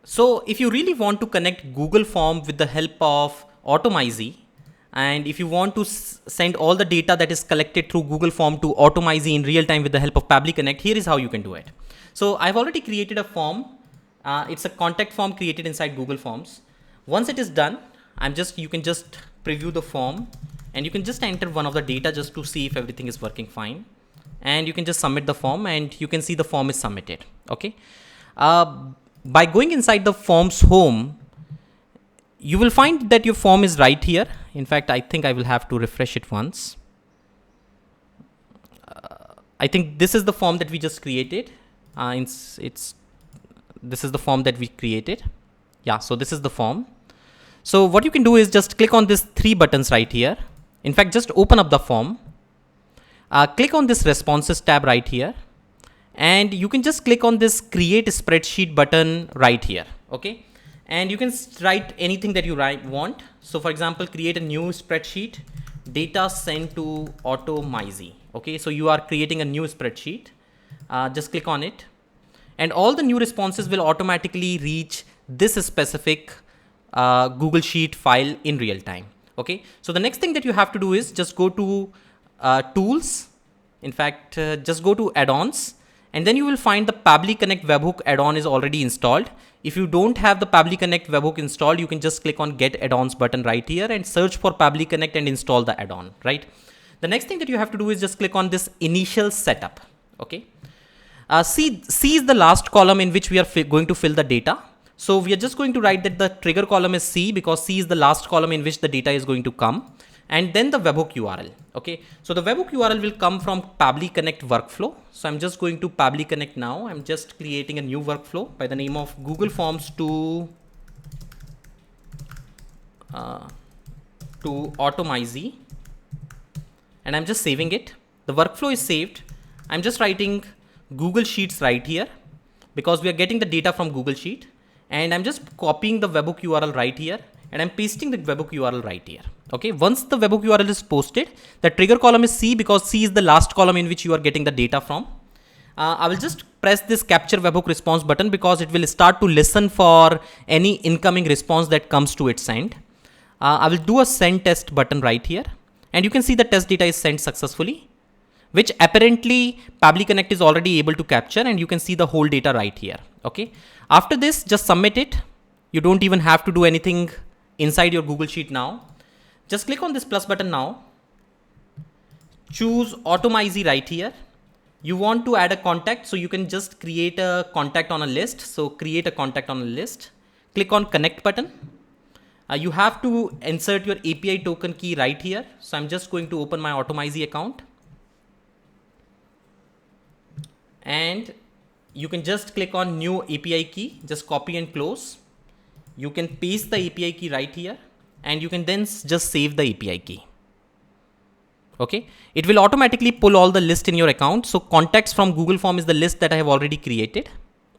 So if you really want to connect Google Form with the help of Automizy, and if you want to send all the data that is collected through Google Form to Automizy in real time with the help of Pabbly Connect, here is how you can do it. So I've already created a form. It's a contact form created inside Google Forms. Once it is done, you can just preview the form and you can just enter one of the data just to see if everything is working fine. And you can just submit the form and you can see the form is submitted. Okay. By going inside the form's home, you will find that your form is right here. In fact, I think I will have to refresh it once. I think this is the form that we just created. This is the form that we created. Yeah, so this is the form. So what you can do is just click on these three buttons right here. In fact, just open up the form. Click on this responses tab right here. And you can just click on this create spreadsheet button right here. Okay. And you can write anything that you want. So for example, create a new spreadsheet, data sent to Automizy. Okay. So you are creating a new spreadsheet. Just click on it. And all the new responses will automatically reach this specific Google Sheet file in real time. Okay. So the next thing that you have to do is just go to tools. In fact, just go to add-ons. And then you will find the Pabbly Connect webhook add-on is already installed. If you don't have the Pabbly Connect webhook installed, you can just click on get add-ons button right here and search for Pabbly Connect and install the add-on, right? The next thing that you have to do is just click on this initial setup. Okay. C is the last column in which we are going to fill the data. So we are just going to write that the trigger column is C because C is the last column in which the data is going to come. And then the webhook URL. Okay. So the webhook URL will come from Pabbly Connect workflow. So I'm just going to Pabbly Connect now. I'm just creating a new workflow by the name of Google Forms to Automizy. And I'm just saving it. The workflow is saved. I'm just writing Google Sheets right here because we are getting the data from Google Sheet. And I'm just copying the webhook URL right here. And I'm pasting the webhook URL right here. Okay. Once the webhook URL is posted, the trigger column is C because C is the last column in which you are getting the data from. I will just press this capture webhook response button because it will start to listen for any incoming response that comes to its end. I will do a send test button right here. And you can see the test data is sent successfully, which apparently Pabbly Connect is already able to capture, and you can see the whole data right here. Okay. After this, just submit it. You don't even have to do anything inside your Google Sheet now. Just click on this plus button now. Choose Automizy right here. You want to add a contact, so you can just create a contact on a list. So create a contact on a list. Click on connect button. You have to insert your API token key right here. So I'm just going to open my Automizy account. And you can just click on new API key, just copy and close. You can paste the API key right here and you can then just save the API key. Okay. It will automatically pull all the list in your account. So contacts from Google Form is the list that I have already created.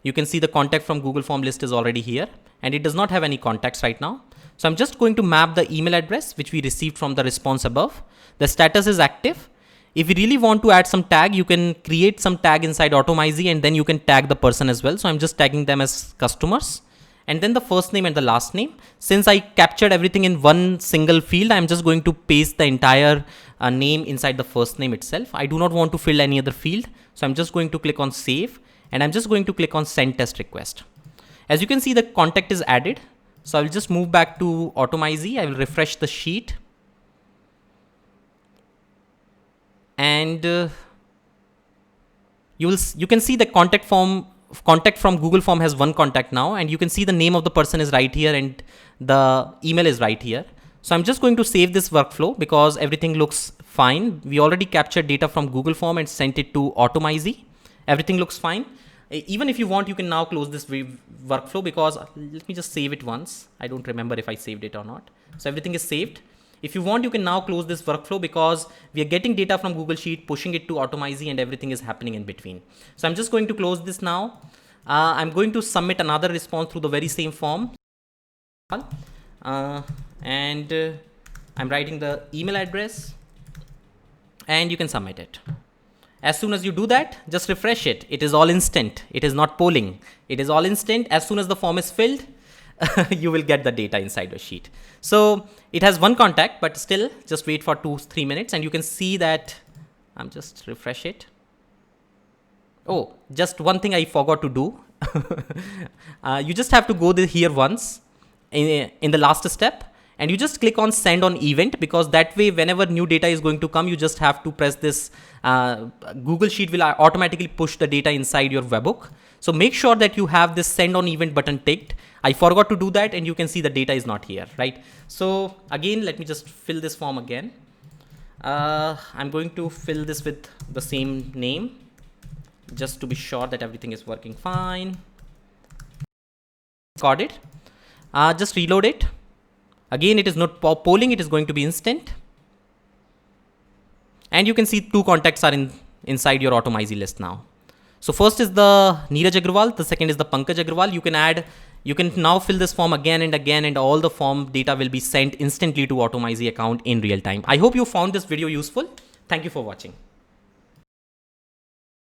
You can see the contact from Google Form list is already here and it does not have any contacts right now. So I'm just going to map the email address which we received from the response above. The status is active. If you really want to add some tag, you can create some tag inside Automizy and then you can tag the person as well. So I'm just tagging them as customers and then the first name and the last name. Since I captured everything in one single field, I'm just going to paste the entire name inside the first name itself. I do not want to fill any other field. So I'm just going to click on save and I'm just going to click on send test request. As you can see, the contact is added. So I'll just move back to Automizy. I will refresh the sheet. And you can see the contact from Google Form has one contact now, and you can see the name of the person is right here and the email is right here. So I'm just going to save this workflow because everything looks fine. We already captured data from Google Form and sent it to Automizy. Everything looks fine. Even if you want, you can now close this workflow because let me just save it once. I don't remember if I saved it or not. So everything is saved. If you want, you can now close this workflow because we are getting data from Google Sheet, pushing it to Automizy, and everything is happening in between. So I'm just going to close this now. I'm going to submit another response through the very same form. And I'm writing the email address and you can submit it. As soon as you do that, just refresh it. It is all instant. It is not polling. It is all instant. As soon as the form is filled, you will get the data inside your sheet. So it has one contact, but still just wait for 2-3 minutes and you can see that. I'm just refresh it. Oh, just one thing I forgot to do. You just have to go here once in the last step, and you just click on send on event, because that way whenever new data is going to come, you just have to press this. Google Sheet will automatically push the data inside your webhook. So make sure that you have this send on event button ticked. I forgot to do that, and you can see the data is not here, right? So again, let me just fill this form again. I'm going to fill this with the same name, just to be sure that everything is working fine. Got it. Just reload it. Again, it is not polling, it is going to be instant. And you can see 2 contacts are inside your Automizy list now. So first is the Neeraj Agrawal, the second is the Pankaj Agrawal. You can now fill this form again and again, and all the form data will be sent instantly to Automizy account in real time. I hope you found this video useful. Thank you for watching.